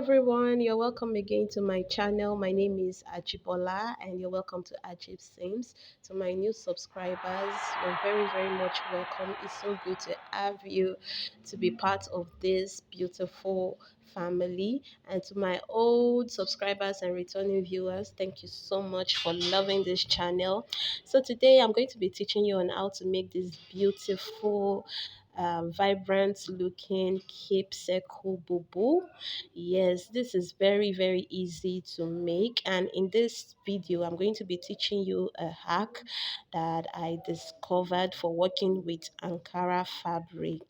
everyone, you're welcome again to my channel. My name is Ajibola and you're welcome to Ajib Sims. To my new subscribers, you're very much welcome. It's so good to have you to be part of this beautiful family. And to my old subscribers and returning viewers, thank you so much for loving this channel. So today I'm going to be teaching you on how to make this beautiful vibrant looking cape circle boo. Yes, this is very easy to make, and in this video I'm going to be teaching you a hack that I discovered for working with Ankara fabric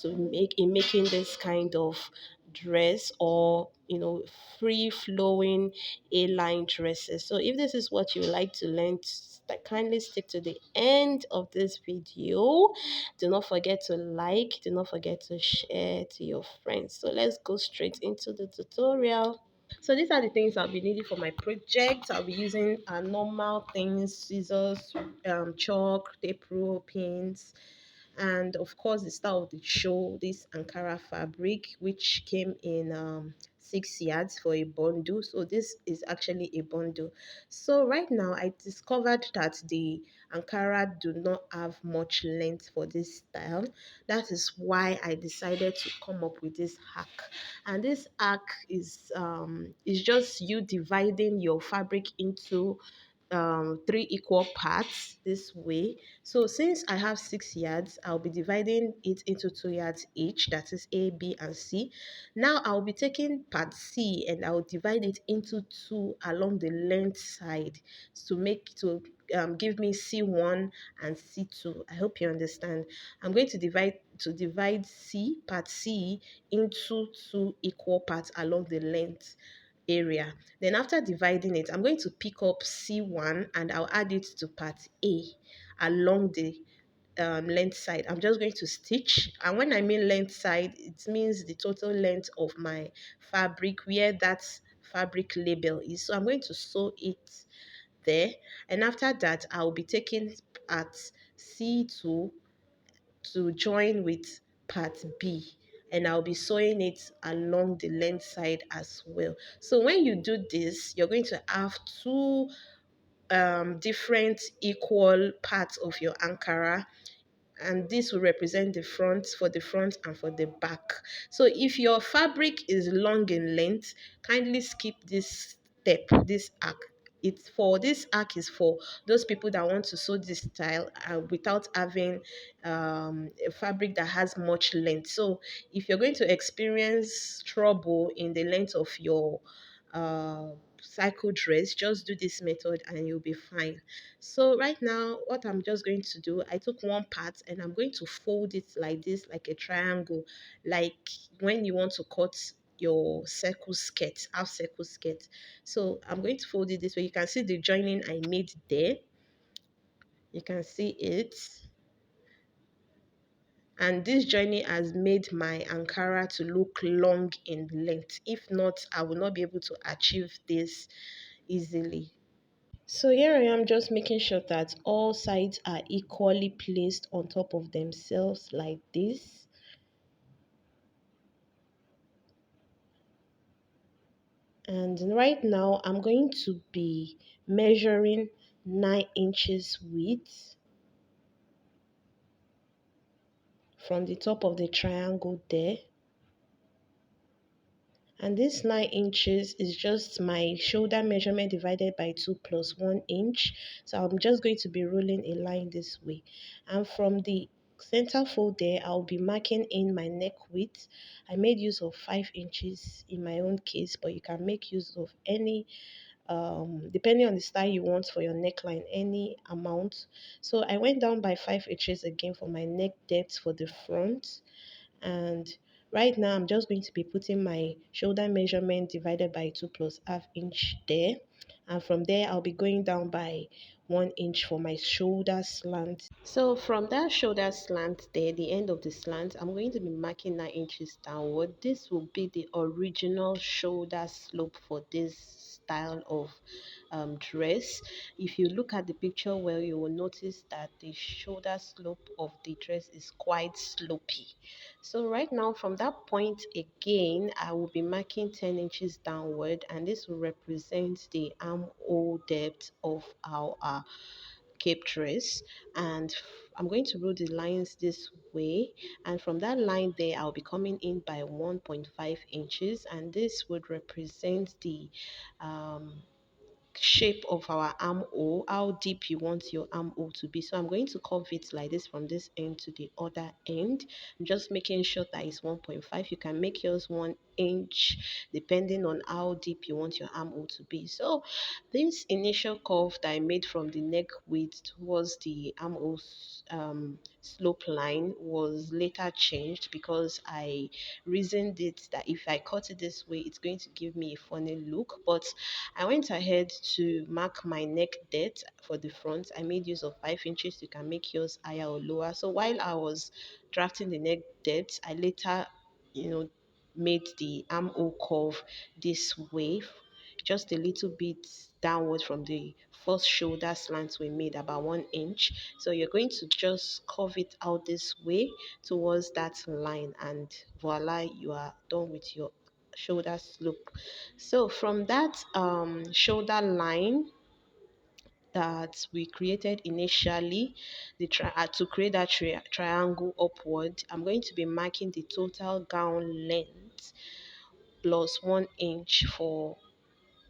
to make in making this kind of dress, or free flowing a-line dresses. So if this is what you like to learn, kindly stick to the end of this video. Do not forget to like, do not forget to share to your friends. So let's go straight into the tutorial. So these are the things I'll be needing for my project. I'll be using normal things: scissors, chalk, tape rule, pins, and of course the style of the show, this Ankara fabric, which came in 6 yards for a bundle. So this is actually a bundle. So right now I discovered that the Ankara do not have much length for this style. That is why I decided to come up with this hack. And this hack is just you dividing your fabric into 3 equal parts this way. So since I have 6 yards, I'll be dividing it into 2 yards each, that is A, B, and C. Now I'll be taking part C and I'll divide it into two along the length side to give me C1 and C2. I hope you understand. I'm going to divide part C into 2 equal parts along the length area. Then after dividing it, I'm going to pick up C1 and I'll add it to part A along the length side. I'm just going to stitch, and when I mean length side, it means the total length of my fabric where that fabric label is. So I'm going to sew it there, and after that I'll be taking part C2 to join with part B, and I'll be sewing it along the length side as well. So when you do this, you're going to have two different equal parts of your Ankara, and this will represent the front and for the back. So if your fabric is long in length, kindly skip this step, this arc. It's for this arc is for those people that want to sew this style without having a fabric that has much length. So if you're going to experience trouble in the length of your uh, cycle dress, just do this method and you'll be fine. So right now what I'm just going to do, I took one part and I'm going to fold it like this, like a triangle, like when you want to cut your circle skirt, half circle skirt. So I'm going to fold it this way. You can see the joining I made there. You can see it. And this journey has made my Ankara to look long in length. If not, I will not be able to achieve this easily. So here I am, just making sure that all sides are equally placed on top of themselves like this. And right now I'm going to be measuring 9 inches width from the top of the triangle there. And this 9 inches is just my shoulder measurement divided by 2 plus 1 inch. So I'm just going to be rolling a line this way. And from the center fold there, I'll be marking in my neck width. I made use of 5 inches in my own case, but you can make use of any depending on the style you want for your neckline, any amount. So I went down by 5 inches again for my neck depth for the front. And right now I'm just going to be putting my shoulder measurement divided by 2 plus half inch there, and from there I'll be going down by 1 inch for my shoulder slant. So from that shoulder slant there, the end of the slant, I'm going to be marking 9 inches downward. This will be the original shoulder slope for this style of dress. If you look at the picture well, you will notice that the shoulder slope of the dress is quite slopey. So right now, from that point again, I will be marking 10 inches downward, and this will represent the armhole depth of our cape dress. And I'm going to rule the lines this way, and from that line there I'll be coming in by 1.5 inches, and this would represent the um, shape of our armhole, how deep you want your armhole to be. So I'm going to curve it like this from this end to the other end. I'm just making sure that it's 1.5. You can make yours 1 inch depending on how deep you want your armhole to be. So this initial curve that I made from the neck width towards the armhole slope line was later changed because I reasoned it that if I cut it this way, it's going to give me a funny look. But I went ahead to mark my neck depth for the front. I made use of 5 inches. You can make yours higher or lower. So while I was drafting the neck depth, I later, made the armhole curve this way, just a little bit downward from the first shoulder slant we made, about 1 inch. So you're going to just curve it out this way towards that line, and voila, you are done with your shoulder slope. So from that shoulder line that we created initially, to create that triangle upward, I'm going to be marking the total gown length plus 1 inch for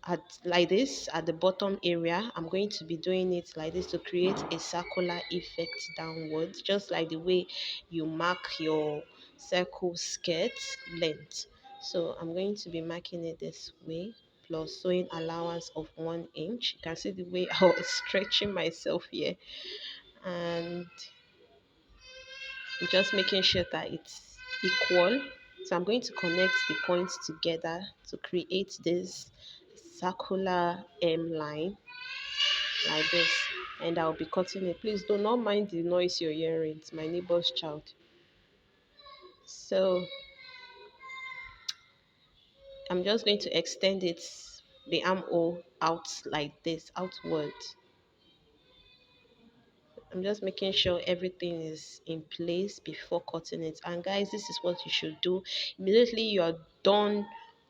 at like this at the bottom area. I'm going to be doing it like this to create a circular effect downwards, just like the way you mark your circle skirt length. So I'm going to be marking it this way, plus sewing allowance of 1 inch. You can see the way I was stretching myself here, and just making sure that it's equal. So I'm going to connect the points together to create this circular M line like this, and I'll be cutting it. Please do not mind the noise you're hearing. It's my neighbor's child. So I'm just going to extend it, the armhole out like this, outward. I'm just making sure everything is in place before cutting it. And guys, this is what you should do immediately you're done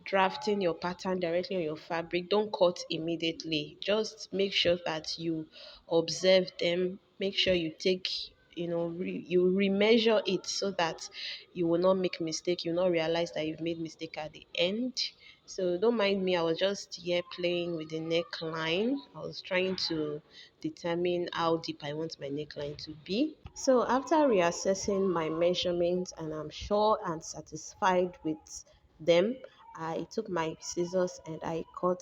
drafting your pattern directly on your fabric. Don't cut immediately. Just make sure that you observe them. Make sure you take, you remeasure it so that you will not make mistake. You will not realize that you've made mistake at the end. So don't mind me. I was just here playing with the neckline. I was trying to determine how deep I want my neckline to be. So after reassessing my measurements and I'm sure and satisfied with them, I took my scissors and I cut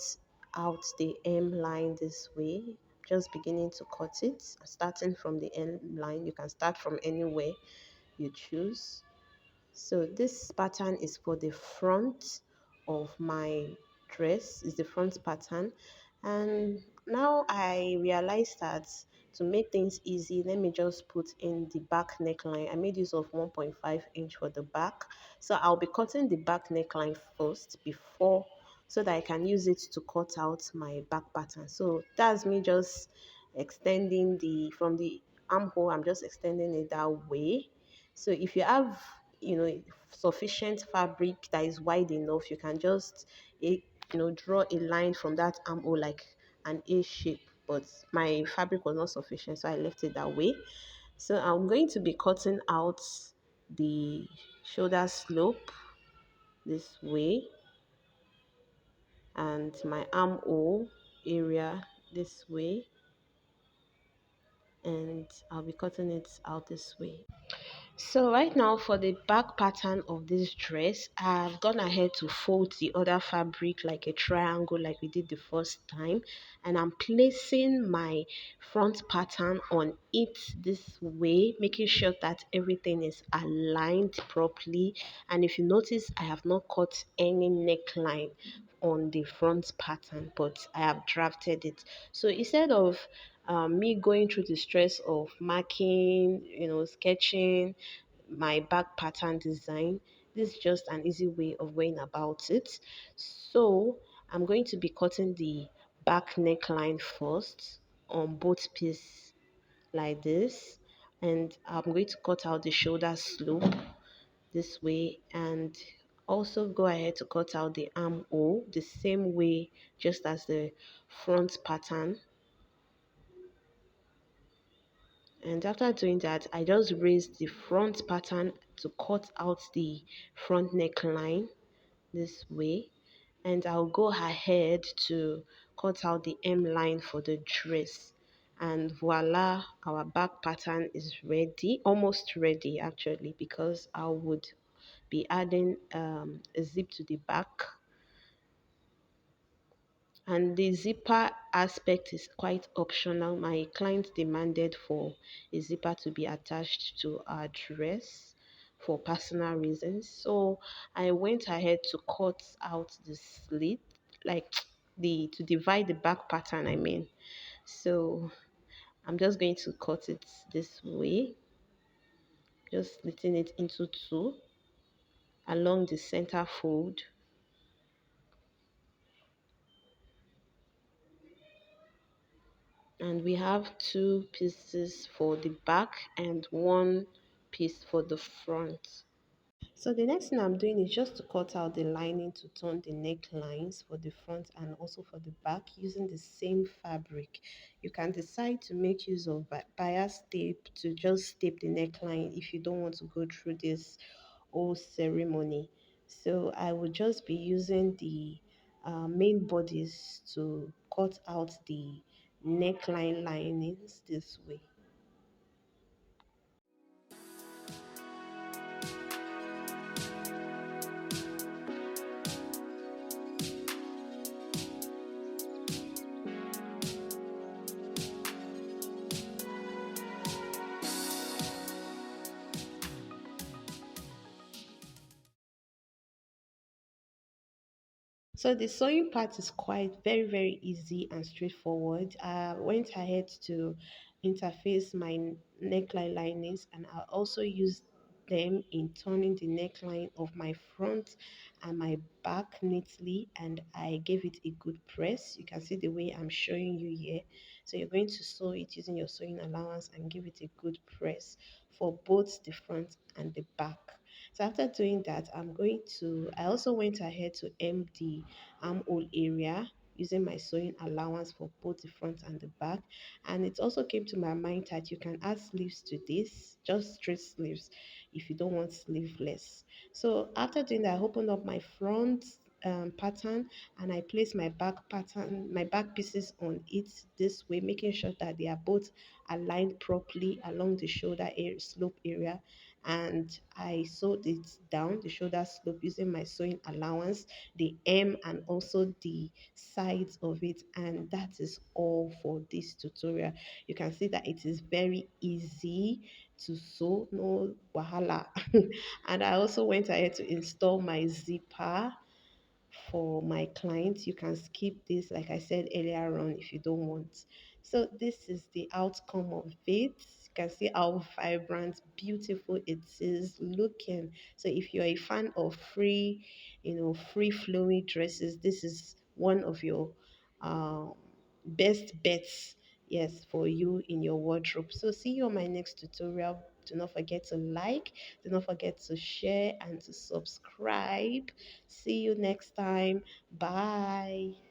out the M line this way. Just beginning to cut it, starting from the M line. You can start from anywhere you choose. So this pattern is for the front of my dress, is the front pattern. And now I realized that to make things easy, let me just put in the back neckline. I made use of 1.5 inch for the back. So I'll be cutting the back neckline first before, so that I can use it to cut out my back pattern. So that's me just extending from the armhole, I'm just extending it that way. So if you have, sufficient fabric that is wide enough, you can just, draw a line from that armhole like an A shape. But my fabric was not sufficient, so I left it that way. So I'm going to be cutting out the shoulder slope this way, and my armhole area this way, and I'll be cutting it out this way. So right now for the back pattern of this dress, I've gone ahead to fold the other fabric like a triangle like we did the first time, and I'm placing my front pattern on it this way, making sure that everything is aligned properly. And if you notice, I have not cut any neckline on the front pattern, but I have drafted it. So instead of me going through the stress of marking, sketching my back pattern design, this is just an easy way of going about it. So I'm going to be cutting the back neckline first on both pieces like this, and I'm going to cut out the shoulder slope this way, and also go ahead to cut out the armhole the same way just as the front pattern. And after doing that, I just raised the front pattern to cut out the front neckline this way, and I'll go ahead to cut out the M line for the dress. And voila, our back pattern is ready, almost ready actually, because I would be adding a zip to the back, and the zipper aspect is quite optional. My client demanded for a zipper to be attached to our dress for personal reasons, so I went ahead to cut out the slit, like the to divide the back pattern, I mean. So I'm just going to cut it this way, just splitting it into two along the center fold. And we have two pieces for the back and one piece for the front. So the next thing I'm doing is just to cut out the lining to turn the necklines for the front and also for the back using the same fabric. You can decide to make use of bias tape to just tape the neckline if you don't want to go through this whole ceremony. So I will just be using the main bodies to cut out the neckline linings this way. So the sewing part is quite very easy and straightforward. I went ahead to interface my neckline linings, and I also used them in turning the neckline of my front and my back neatly, and I gave it a good press. You can see the way I'm showing you here. So you're going to sew it using your sewing allowance and give it a good press for both the front and the back. So after doing that, I also went ahead to hem the armhole area using my sewing allowance for both the front and the back. And it also came to my mind that you can add sleeves to this, just straight sleeves if you don't want sleeveless. So after doing that, I opened up my front pattern, and I placed my back pieces on it this way, making sure that they are both aligned properly along the shoulder area, slope area, and I sewed it down the shoulder slope using my sewing allowance, the hem, and also the sides of it. And that is all for this tutorial. You can see that it is very easy to sew, no wahala. And I also went ahead to install my zipper for my clients. You can skip this, like I said earlier on, if you don't want. So this is the outcome of it. You can see how vibrant, beautiful it is looking. So if you're a fan of free flowing dresses, this is one of your um, best bets, yes, for you in your wardrobe. So see you on my next tutorial. Do not forget to like, do not forget to share and to subscribe. See you next time. Bye.